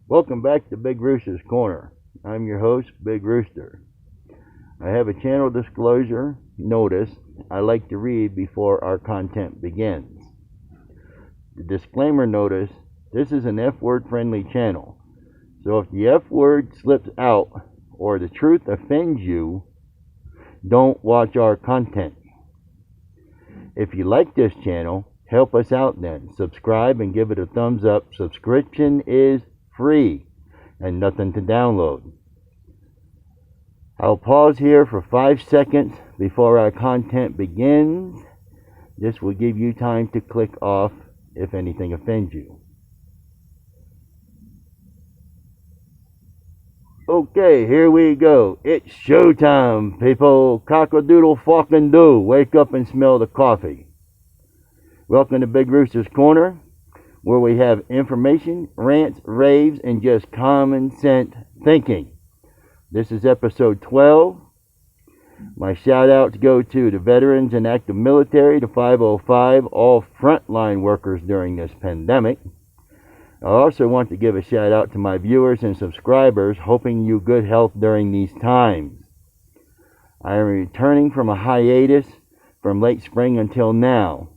Welcome back to Big Rooster's Corner. I'm your host, Big Rooster. I have a channel disclosure notice I like to read before our content begins. The disclaimer notice: this is an F-word friendly channel, so if the F-word slips out or the truth offends you, don't watch our content. If you like this channel, help us out then. Subscribe and give it a thumbs up. Subscription is free and nothing to download. I'll pause here for 5 seconds before our content begins. This will give you time to click off if anything offends you. Okay, here we go. It's showtime, people. Cock-a-doodle fucking do. Wake up and smell the coffee. Welcome to Big Rooster's Corner, where we have information, rants, raves, and just common sense thinking. This is episode 12. My shout outs go to the veterans and active military, the 505, all frontline workers during this pandemic. I also want to give a shout out to my viewers and subscribers, hoping you good health during these times. I am returning from a hiatus from late spring until now.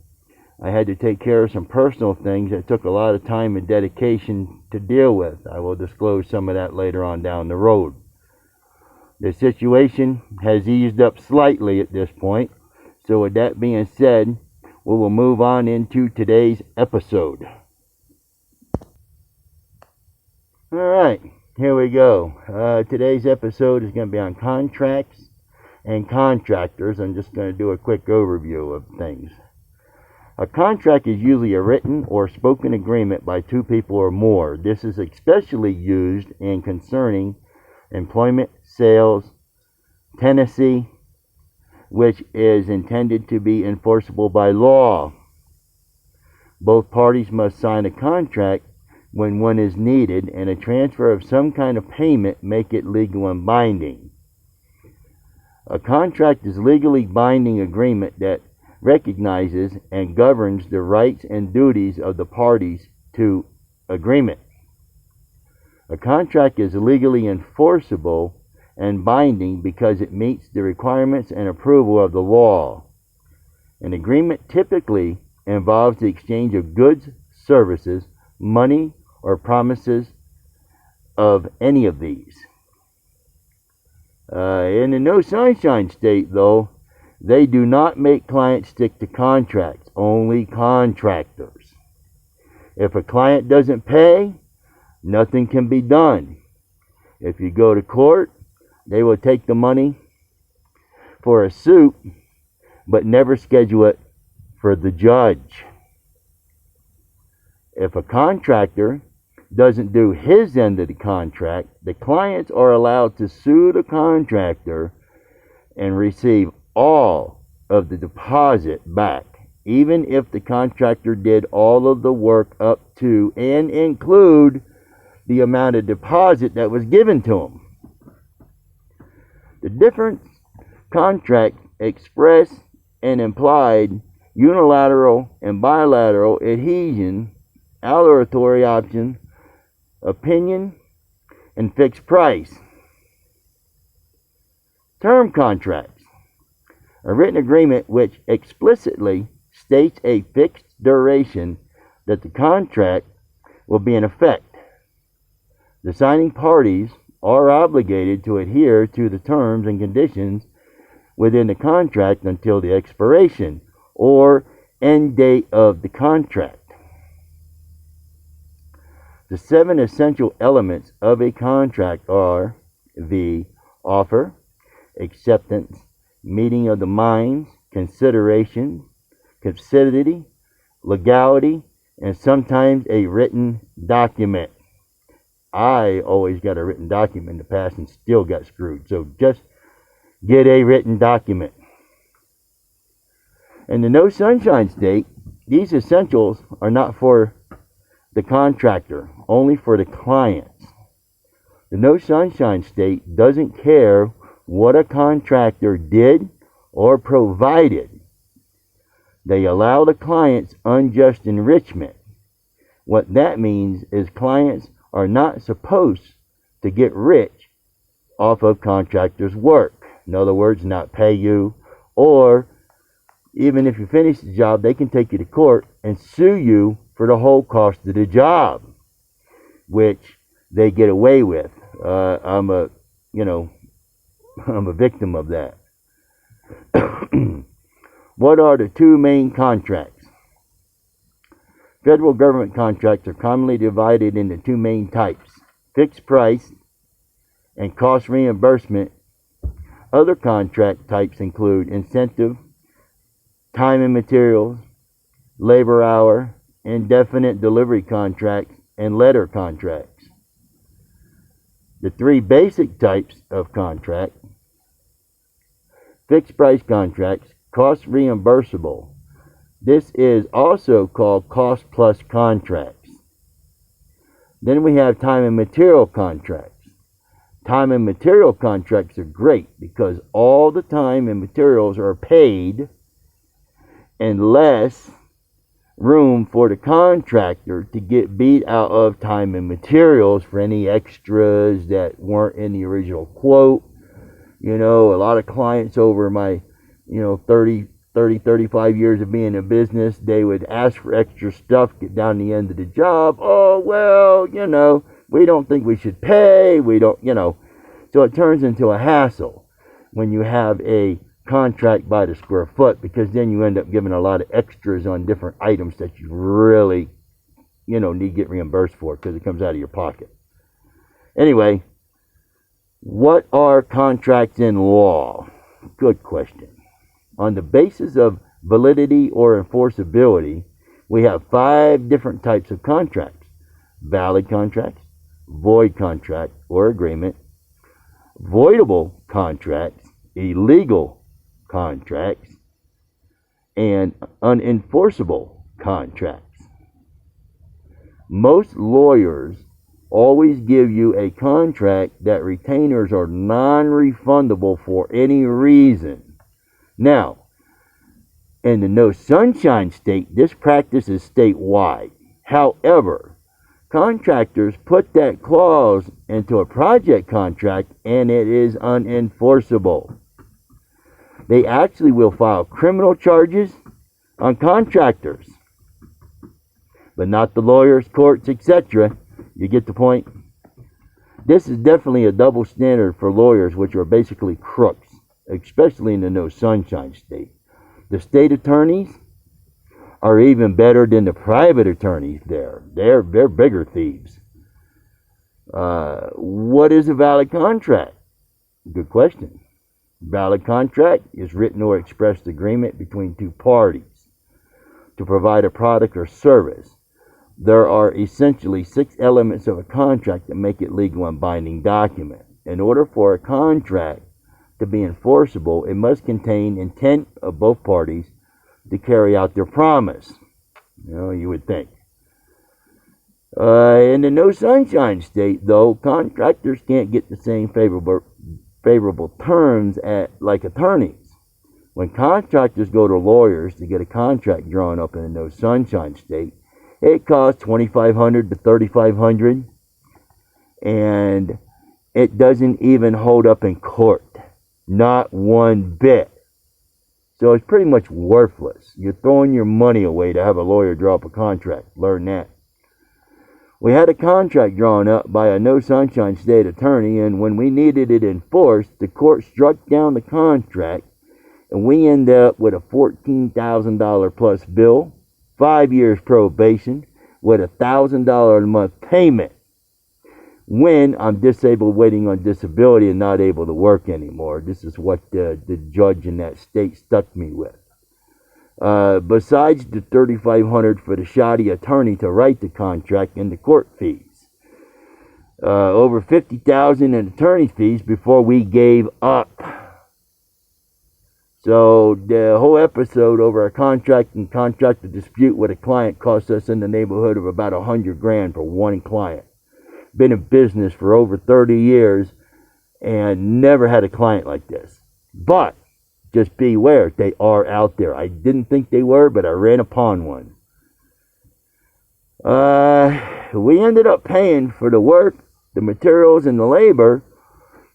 I had to take care of some personal things that took a lot of time and dedication to deal with. I will disclose some of that later on down the road. The situation has eased up slightly at this point, so with that being said, we will move on into today's episode. Alright, here we go. Today's episode is going to be on contracts and contractors. I'm just going to do a quick overview of things. A contract is usually a written or spoken agreement by two people or more. This is especially used in concerning employment, sales, tenancy, which is intended to be enforceable by law. Both parties must sign a contract when one is needed, and a transfer of some kind of payment make it legal and binding. A contract is legally binding agreement that recognizes and governs the rights and duties of the parties to agreement. A contract is legally enforceable and binding because it meets the requirements and approval of the law. An agreement typically involves the exchange of goods, services, money, or promises of any of these. In the no sunshine state, though, they do not make clients stick to contracts, only contractors. If a client doesn't pay, nothing can be done. If you go to court, they will take the money for a suit, but never schedule it for the judge. If a contractor doesn't do his end of the contract, the clients are allowed to sue the contractor and receive all of the deposit back, even if the contractor did all of the work up to and include the amount of deposit that was given to him. The difference: contract, express and implied, unilateral and bilateral, adhesion, allotory option, opinion, and fixed price. Term contracts: a written agreement which explicitly states a fixed duration that the contract will be in effect. The signing parties are obligated to adhere to the terms and conditions within the contract until the expiration or end date of the contract. The 7 essential elements of a contract are the offer, acceptance, meeting of the minds, consideration, consistency, legality, and sometimes a written document. I always got a written document in the past and still got screwed, so just get a written document. In the no sunshine state, these essentials are not for the contractor, only for the clients. The no sunshine state doesn't care what a contractor did or provided. They allow the clients unjust enrichment. What that means is clients are not supposed to get rich off of contractors' work. In other words, not pay you, or even if you finish the job, they can take you to court and sue you for the whole cost of the job, which they get away with. I'm a victim of that. What are the two main contracts? Federal government contracts are commonly divided into two main types: fixed price and cost reimbursement. Other contract types include incentive, time and materials, labor hour, indefinite delivery contracts, and letter contracts. The three basic types of contract: fixed price contracts, cost reimbursable. This is also called cost plus contracts. Then we have time and material contracts. Time and material contracts are great because all the time and materials are paid and less room for the contractor to get beat out of time and materials for any extras that weren't in the original quote. A lot of clients over my 35 years of being in business, they would ask for extra stuff, get down to the end of the job. Oh, well, we don't think we should pay. We don't, So it turns into a hassle when you have a contract by the square foot, because then you end up giving a lot of extras on different items that you really, need to get reimbursed for because it comes out of your pocket. Anyway, what are contracts in law? Good question. On the basis of validity or enforceability, we have 5 different types of contracts: valid contracts, void contract or agreement, voidable contracts, illegal contracts, and unenforceable contracts. Most lawyers always give you a contract that retainers are non-refundable for any reason. Now, in the no sunshine state, this practice is statewide. However, contractors put that clause into a project contract and it is unenforceable. They actually will file criminal charges on contractors, but not the lawyers, courts, etc. You get the point? This is definitely a double standard for lawyers, which are basically crooks, especially in the no sunshine state. The state attorneys are even better than the private attorneys there. They're bigger thieves. What is a valid contract? Good question. Valid contract is written or expressed agreement between two parties to provide a product or service. There are essentially 6 elements of a contract that make it legal and binding document. In order for a contract to be enforceable, it must contain intent of both parties to carry out their promise. You would think. In the no sunshine state, though, contractors can't get the same favorable terms like attorneys. When contractors go to lawyers to get a contract drawn up in a no sunshine state, it costs $2,500 to $3,500, and it doesn't even hold up in court. Not one bit. So it's pretty much worthless. You're throwing your money away to have a lawyer draw up a contract. Learn that. We had a contract drawn up by a no sunshine state attorney, and when we needed it enforced, the court struck down the contract, and we ended up with a $14,000 plus bill, 5 years probation, with $1,000 a month payment when I'm disabled, waiting on disability, and not able to work anymore. This is what the judge in that state stuck me with. Besides the $3,500 for the shoddy attorney to write the contract and the court fees, over $50,000 in attorney fees before we gave up. So the whole episode over a contract and contractor dispute with a client cost us in the neighborhood of about $100,000 for one client. Been in business for over 30 years and never had a client like this. But just beware, they are out there. I didn't think they were, but I ran upon one. We ended up paying for the work, the materials, and the labor.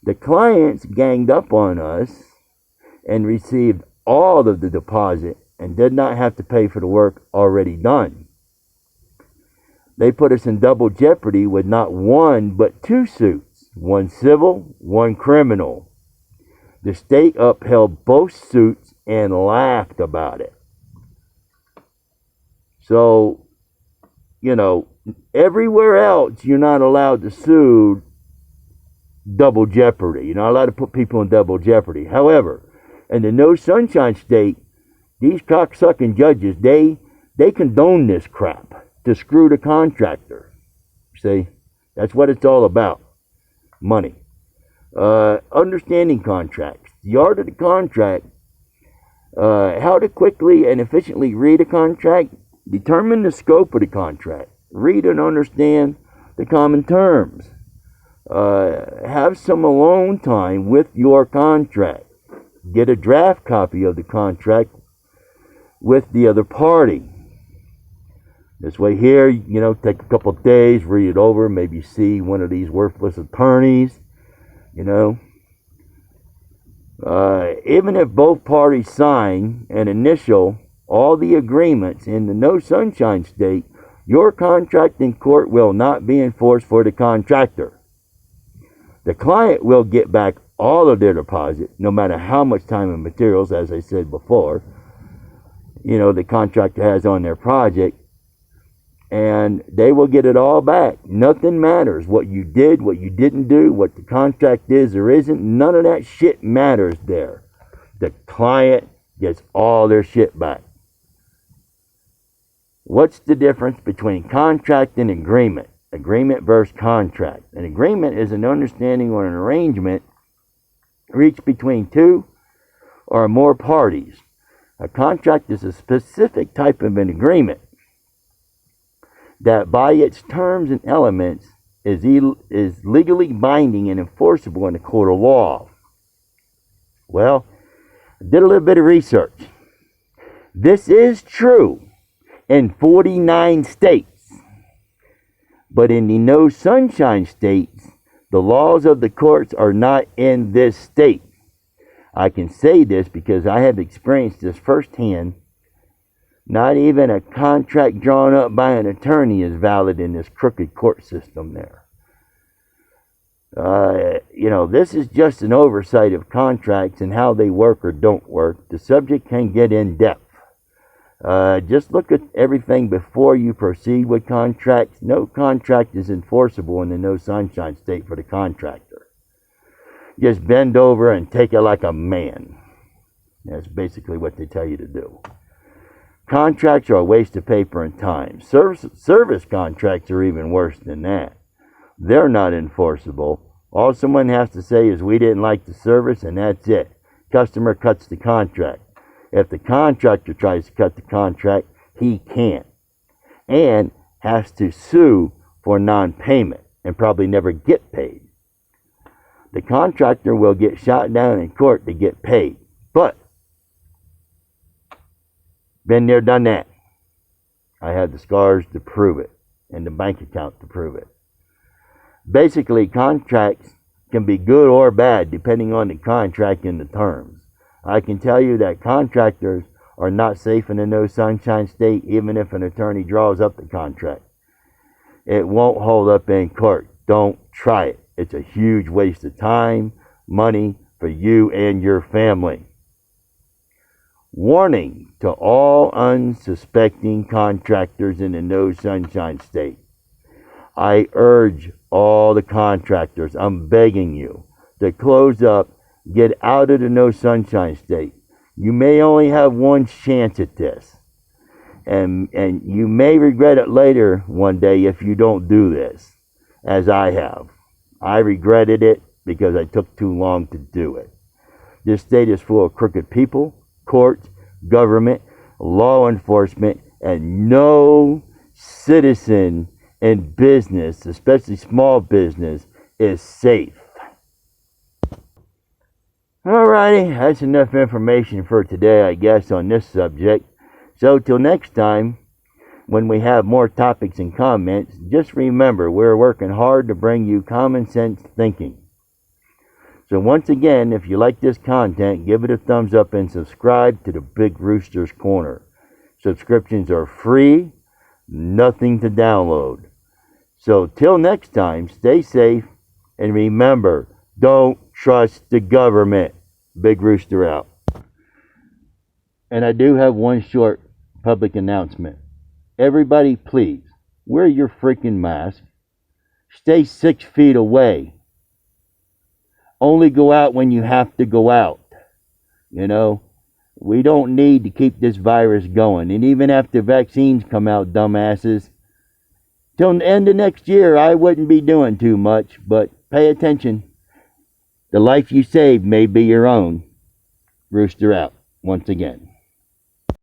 The clients ganged up on us and received all of the deposit and did not have to pay for the work already done. They put us in double jeopardy with not one but two suits, one civil, one criminal. The state upheld both suits and laughed about it. So, everywhere else you're not allowed to sue double jeopardy. You're not allowed to put people in double jeopardy. However, in the no sunshine state, these cocksucking judges, they condone this crap to screw the contractor. See, that's what it's all about. Money. Understanding contracts. The art of the contract. How to quickly and efficiently read a contract. Determine the scope of the contract. Read and understand the common terms. Have some alone time with your contract. Get a draft copy of the contract with the other party. This way here, take a couple of days, read it over, maybe see one of these worthless attorneys, Even if both parties sign and initial all the agreements in the no sunshine state, your contract in court will not be enforced for the contractor. The client will get back all of their deposit, no matter how much time and materials, as I said before, the contractor has on their project, and they will get it all back. Nothing matters. What you did, what you didn't do, what the contract is or isn't, none of that shit matters there. The client gets all their shit back. What's the difference between contract and agreement? Agreement versus contract. An agreement is an understanding or an arrangement reached between two or more parties. A contract is a specific type of an agreement that by its terms and elements is legally binding and enforceable in a court of law. Well, I did a little bit of research. This is true in 49 states, but in the no sunshine states, the laws of the courts are not in this state. I can say this because I have experienced this firsthand. Not even a contract drawn up by an attorney is valid in this crooked court system there. This is just an oversight of contracts and how they work or don't work. The subject can get in depth. Just look at everything before you proceed with contracts. No contract is enforceable in the no sunshine state for the contractor. Just bend over and take it like a man. That's basically what they tell you to do. Contracts are a waste of paper and time. Service contracts are even worse than that. They're not enforceable. All someone has to say is, we didn't like the service, and that's it. Customer cuts the contract. If the contractor tries to cut the contract, he can't. And has to sue for non-payment and probably never get paid. The contractor will get shot down in court to get paid. But been there, done that. I had the scars to prove it and the bank account to prove it. Basically, contracts can be good or bad depending on the contract and the terms. I can tell you that contractors are not safe in a no sunshine state even if an attorney draws up the contract. It won't hold up in court. Don't try it. It's a huge waste of time, money for you and your family. Warning to all unsuspecting contractors in the no sunshine state. I urge all the contractors, I'm begging you, to close up, get out of the no sunshine state. You may only have one chance at this. And you may regret it later one day if you don't do this, as I have. I regretted it because I took too long to do it. This state is full of crooked people, courts, government, law enforcement, and no citizen in business, especially small business, is safe. Alrighty, that's enough information for today, I guess, on this subject. So till next time, when we have more topics and comments, just remember we're working hard to bring you common sense thinking. So once again, if you like this content, give it a thumbs up and subscribe to the Big Rooster's Corner. Subscriptions are free, nothing to download. So till next time, stay safe, and remember, don't trust the government. Big Rooster out. And I do have one short public announcement. Everybody, please, wear your freaking mask. Stay 6 feet away. Only go out when you have to go out. You know, we don't need to keep this virus going. And even after vaccines come out, dumbasses, till the end of next year, I wouldn't be doing too much, but pay attention. The life you save may be your own. Rooster out once again.